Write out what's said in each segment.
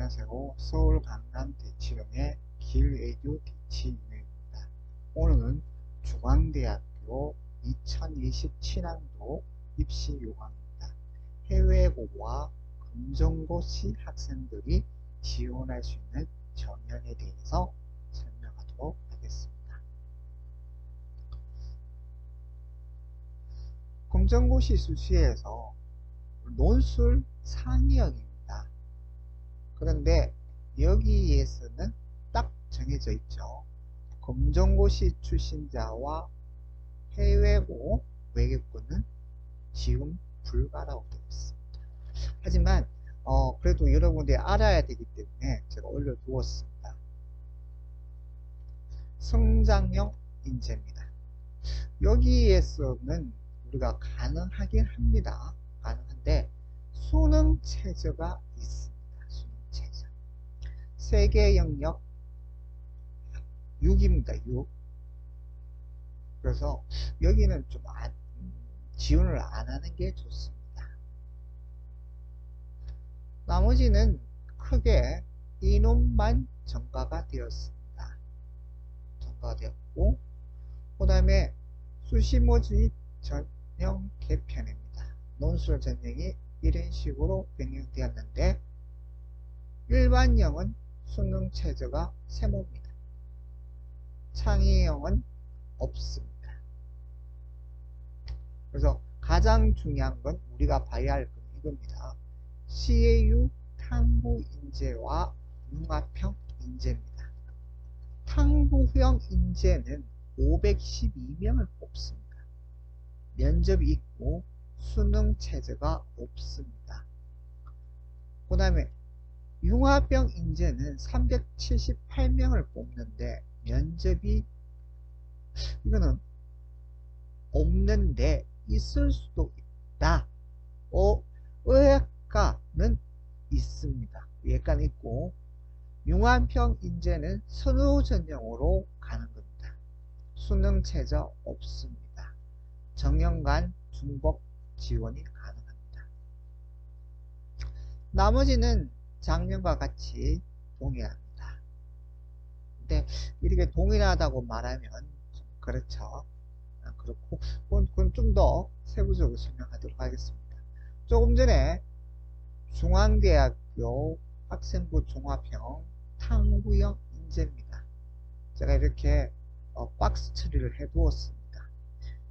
안녕하세요. 서울 강남 대치동의 길에듀 대치윤회입니다. 오늘은 중앙대학교 2027학년도 입시 요강입니다. 해외고와 검정고시 학생들이 지원할 수 있는 전형에 대해서 설명하도록 하겠습니다. 검정고시 수시에서 논술 상위형입니다. 그런데 여기에서는 딱 정해져 있죠. 검정고시 출신자와 해외고 외국고는 지원 불가라고 되어 있습니다. 하지만 그래도 여러분들이 알아야 되기 때문에 제가 올려두었습니다. 성장형 인재입니다. 여기에서는 우리가 가능하긴 합니다. 가능한데 수능 최저가 있습니다. 세계 영역 6입니다. 6. 그래서 여기는 좀 지원을 안 하는 게 좋습니다. 나머지는 크게 인원만 전가가 되었습니다. 전가가 되었고, 그 다음에 수시모집 전형 개편입니다. 논술 전형이 이런 식으로 변경되었는데 일반형은 수능 최저가 세모입니다. 창의형은 없습니다. 그래서 가장 중요한 건 우리가 봐야 할 건 이겁니다. CAU 탐구 인재와 융합형 인재입니다. 탐구형 인재는 512명을 뽑습니다. 면접이 있고 수능 최저가 없습니다. 그 다음에 융합형 인재는 378명을 뽑는데 면접이 이거는 없는데 있을 수도 있다. 의학과는 있습니다. 의학과는 있고 융합형 인재는 선호 전형으로 가는 겁니다. 수능 최저 없습니다. 정형관 중복 지원이 가능합니다. 나머지는 작년과 같이 동일합니다. 근데 이렇게 동일하다고 말하면 좀 그렇죠. 그렇고 그건 좀 더 세부적으로 설명하도록 하겠습니다. 조금 전에 중앙대학교 학생부 종합형 탐구형 인재입니다. 제가 이렇게 박스 처리를 해 두었습니다.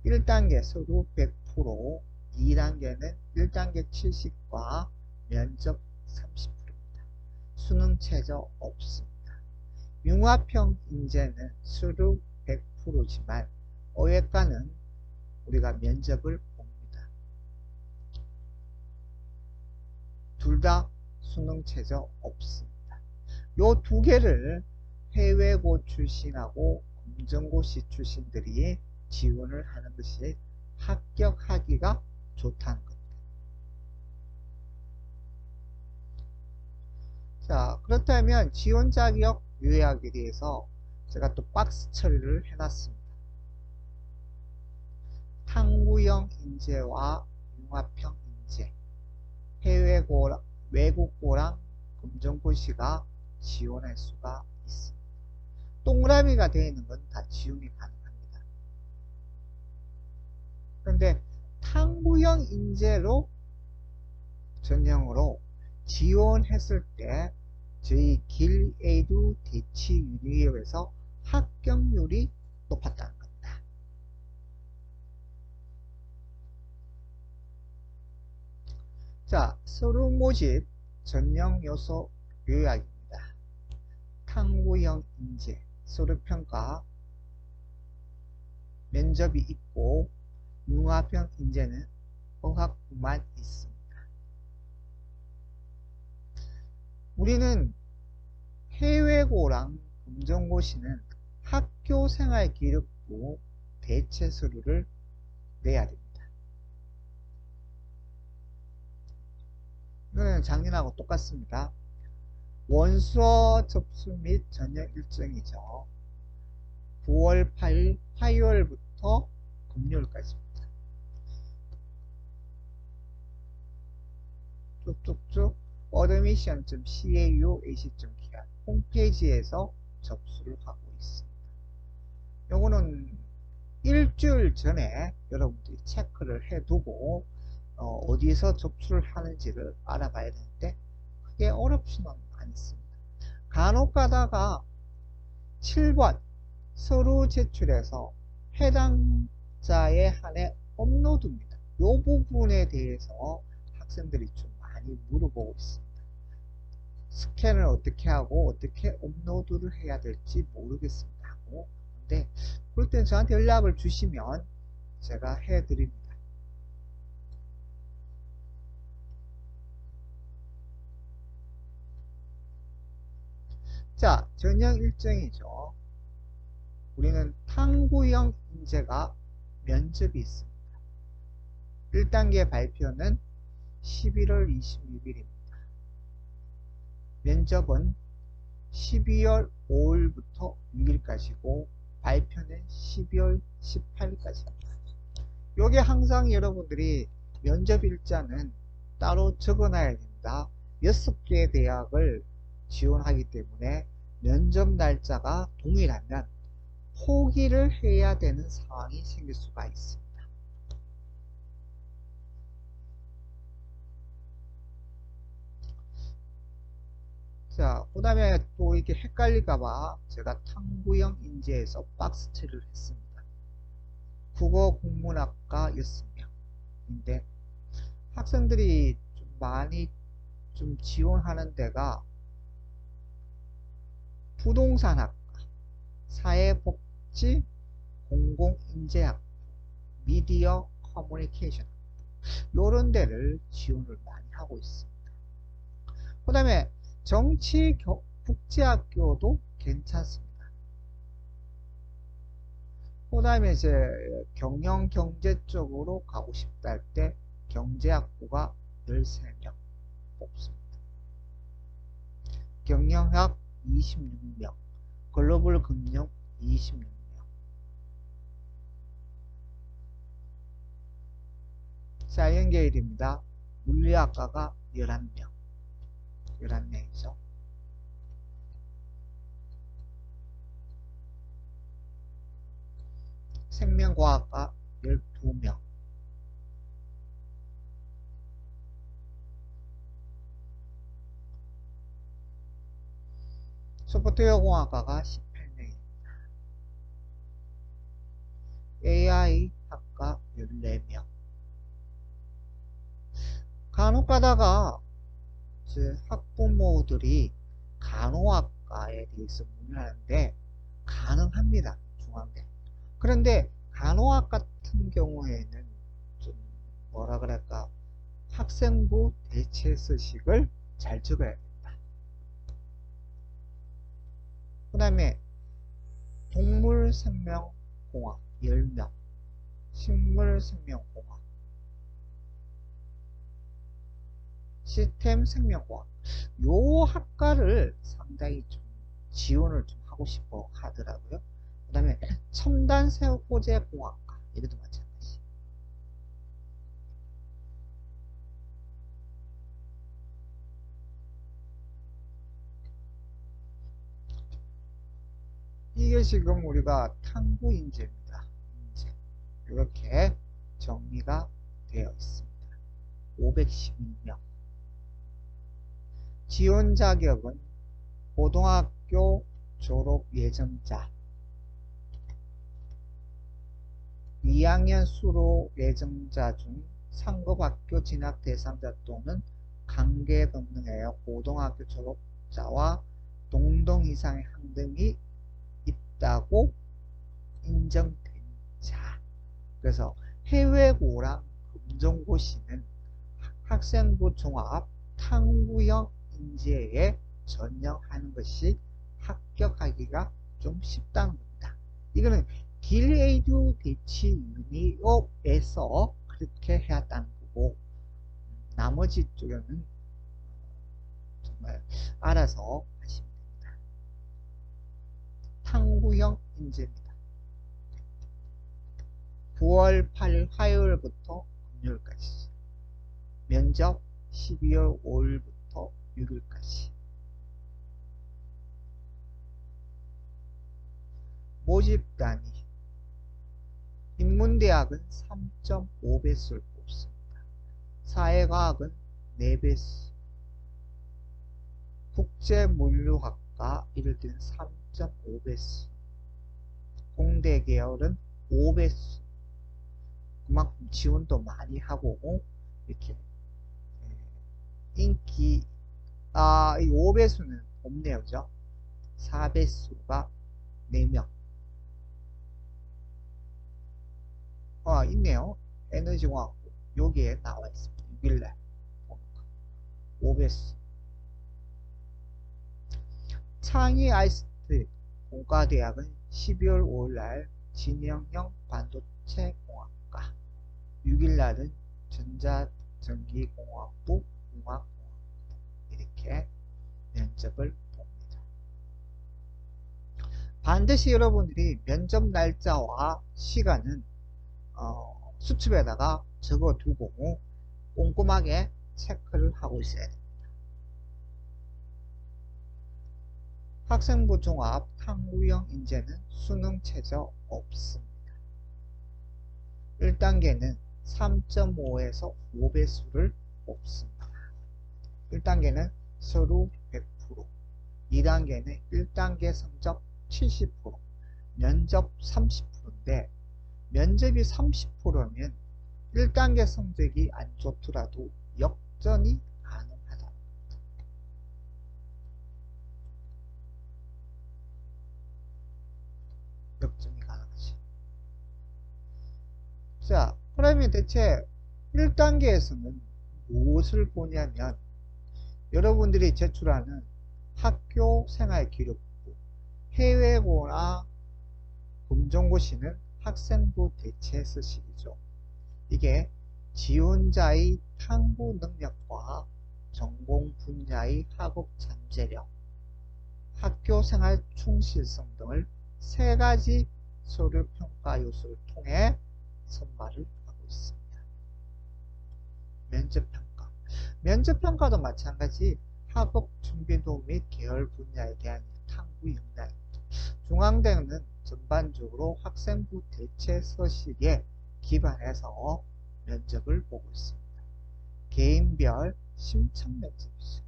1단계 서류 100%, 2단계는 1단계 70과 면접 30%. 수능 최저 없습니다. 융합형 인재는 수능 100%지만 의학과는 우리가 면접을 봅니다. 둘 다 수능 최저 없습니다. 요 두 개를 해외고 출신하고 검정고시 출신들이 지원을 하는 것이 합격하기가 좋다는 겁니다. 자, 그렇다면 지원 자격 요약에 대해서 제가 또 박스 처리를 해놨습니다. 탐구형 인재와 융합형 인재, 해외고, 외국고랑 검정고시가 지원할 수가 있습니다. 동그라미가 되어 있는 건 다 지원이 가능합니다. 그런데 탐구형 인재로 전형으로 지원했을 때 저희 길에듀 대치윤회에서 합격률이 높았다는 겁니다. 자, 서류 모집 전형 요소 요약입니다. 탐구형 인재, 서류 평가, 면접이 있고 융합형 인재는 의학부만 있습니다. 우리는 해외고랑 검정고시는 학교생활 기록부 대체 서류를 내야 됩니다. 이거는 작년하고 똑같습니다. 원서 접수 및 전형 일정이죠. 9월 8일 화요일부터 금요일까지입니다. 쭉쭉쭉 admission.cauac.kr 홈페이지에서 접수를 하고 있습니다. 요거는 일주일 전에 여러분들이 체크를 해두고 어디서 접수를 하는지를 알아봐야 되는데 그게 어렵지는 않습니다. 간혹 가다가 7번 서류 제출해서 해당자에 한해 업로드입니다. 이 부분에 대해서 학생들이 좀 많이 물어보고 있습니다. 스캔을 어떻게 하고 어떻게 업로드를 해야 될지 모르겠습니다 하고, 근데 그럴 때는 저한테 연락을 주시면 제가 해드립니다. 자, 전형 일정이죠. 우리는 탐구형 인재가 면접이 있습니다. 1단계 발표는 11월 26일입니다. 면접은 12월 5일부터 6일까지고 발표는 12월 18일까지입니다. 요게 항상 여러분들이 면접 일자는 따로 적어놔야 됩니다. 6개의 대학을 지원하기 때문에 면접 날짜가 동일하면 포기를 해야 되는 상황이 생길 수가 있습니다. 자, 그 다음에 또 이렇게 헷갈릴까봐 제가 탐구형 인재에서 박스 처리를 했습니다. 국어 국문학과 6명인데 학생들이 좀 많이 좀 지원하는 데가 부동산학과, 사회복지, 공공인재학부, 미디어 커뮤니케이션 요런 데를 지원을 많이 하고 있습니다. 그 다음에 정치국제학교도 괜찮습니다. 그 다음에 이제 경영경제 쪽으로 가고 싶다 할 때 경제학부가 13명 뽑습니다. 경영학 26명, 글로벌 금융 26명. 사이언계열입니다. 물리학과가 11명. 11명이죠. 생명과학과 12명. 소프트웨어 공학과가 18명입니다. AI 학과 14명. 간혹 가다가 학부모들이 간호학과에 대해서 문의하는데 가능합니다. 중앙대. 그런데 간호학 같은 경우에는 좀 뭐라 그럴까, 학생부 대체 서식을 잘 적어야 된다. 그 다음에 동물생명공학 10명, 식물생명공학, 시스템생명공학 요 학과를 상당히 좀 지원을 좀 하고 싶어 하더라고요. 그 다음에 첨단세포제공학과 이것도 마찬가지. 이게 지금 우리가 탐구인재입니다. 인재. 이렇게 정리가 되어 있습니다. 512명. 지원 자격은 고등학교 졸업 예정자, 2학년 수료 예정자 중 상급학교 진학 대상자 또는 관계 등등의 고등학교 졸업자와 동등 이상의 학점이 있다고 인정된 자. 그래서 해외고랑 검정고시는 학생부 종합 탐구형 인재에 전형하는 것이 합격하기가 좀 쉽다는 겁니다. 이거는 딜에이듀 대치 유니업에서 그렇게 해왔다는 거고, 나머지 쪽에는 정말 알아서 하시면 됩니다. 탐구형 인재입니다. 9월 8일 화요일부터 금요일까지, 면접 12월 5일부터 6일까지. 모집 단위. 인문대학은 3.5배수를 뽑습니다. 사회과학은 4배수. 국제물류학과 이럴 때는 3.5배수. 공대 계열은 5배수. 그만큼 지원도 많이 하고 이렇게 인기 이 5배수는 없네요. 그죠? 4배수가 4명. 있네요. 에너지공학부 여기에 나와 있습니다. 6일날 5배수. 창의 ICT 공과대학은 12월 5일날 진영형 반도체 공학과, 6일날은 전자전기공학부 공학공학부 이렇게 면접을 봅니다. 반드시 여러분들이 면접 날짜와 시간은 수첩에다가 적어두고 꼼꼼하게 체크를 하고 있어야 됩니다. 학생부 종합 탐구형 인재는 수능 최저 없습니다. 1단계는 3.5에서 5배수를 뽑습니다. 1단계는 서류 100%, 2단계는 1단계 성적 70%, 면접 30%인데 면접이 30%면 1단계 성적이 안 좋더라도 역전이 가능하다. 역전이 가능하지. 자, 그러면 대체 1단계에서는 무엇을 보냐면 여러분들이 제출하는 학교생활기록부, 해외고나 검정고시는 학생부 대체 서식이죠. 이게 지원자의 탐구 능력과 전공 분야의 학업 잠재력, 학교생활 충실성 등을 3가지 서류 평가 요소를 통해 선발을 하고 있습니다. 면접평가. 면접평가도 마찬가지 학업 준비도 및 계열 분야에 대한 탐구 역량입니다. 중앙대는 전반적으로 학생부 대체 서식에 기반해서 면접을 보고 있습니다. 개인별 심층 면접이죠.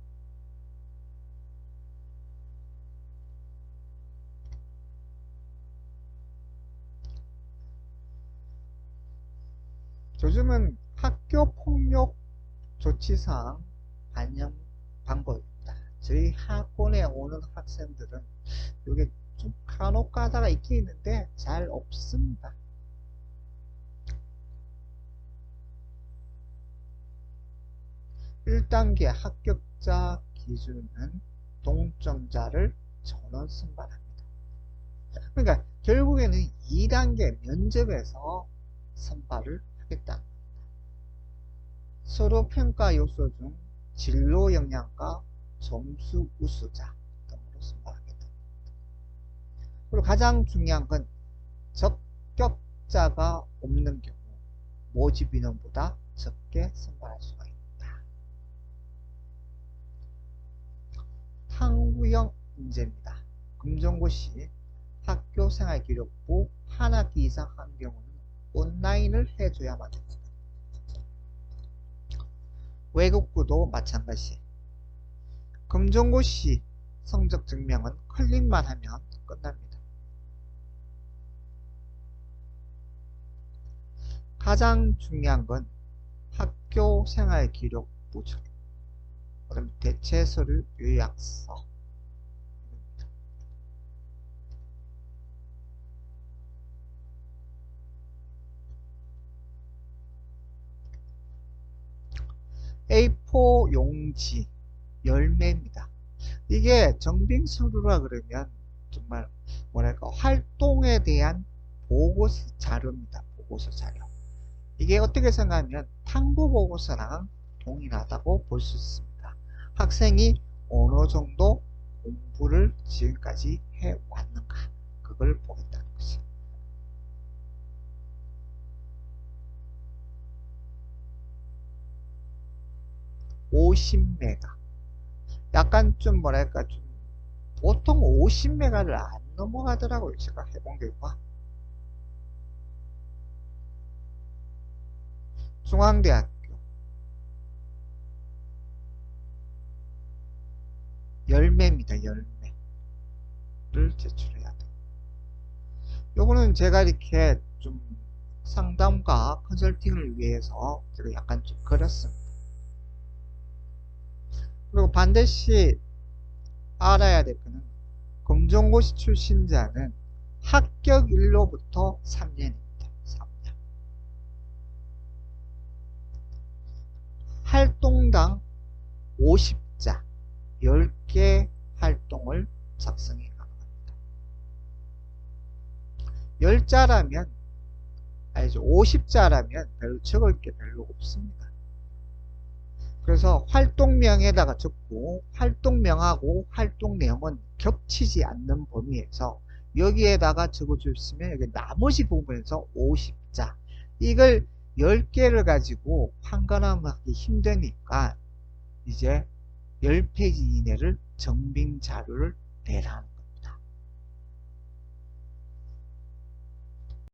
요즘은 학교폭력 조치상 반영 방법입니다. 저희 학원에 오는 학생들은 이게 좀 간혹 가다가 있긴 있는데 잘 없습니다. (1단계) 합격자 기준은 동점자를 전원 선발합니다. 그러니까 결국에는 2단계 면접에서 선발을 하겠다. 서로 평가 요소 중 진로 역량과 점수 우수자 등으로 선발하겠다. 그리고 가장 중요한 건 적격자가 없는 경우 모집 인원보다 적게 선발할 수가 있다. 탐구형 인재입니다. 검정고시 학교생활기록부 한 학기 이상 한 경우는 온라인을 해줘야만 됩니다. 외국부도 마찬가지. 검정고시 성적 증명은 클릭만 하면 끝납니다. 가장 중요한 건 학교생활기록부죠. 그다음 대체서류 요약서. A4 용지 열매입니다. 이게 정빙서류라 그러면 정말 뭐랄까 활동에 대한 보고서 자료입니다. 보고서 자료. 이게 어떻게 생각하면 탐구 보고서랑 동일하다고 볼 수 있습니다. 학생이 어느 정도 공부를 지금까지 해왔는가 그걸 보겠다는 거죠. 50메가 약간 좀 뭐랄까 좀 보통 50메가를 안 넘어가더라고요. 제가 해본 결과. 중앙대학교 10매입니다. 10매를 제출해야 돼요. 요거는 제가 이렇게 좀 상담과 컨설팅을 위해서 제가 약간 좀 그렸습니다. 그리고 반드시 알아야 될 거는 검정고시 출신자는 합격일로부터 3년입니다. 3년. 활동당 50자 10개 활동을 작성해 가능합니다. 10자라면 알죠? 50자라면 별로 적을 게 별로 없습니다. 그래서 활동명에다가 적고 활동명하고 활동 내용은 겹치지 않는 범위에서 여기에다가 적어주시면 여기 나머지 부분에서 50자 이걸 10개를 가지고 판가름하기 힘드니까 이제 10페이지 이내를 정빙 자료를 내라는 거예요.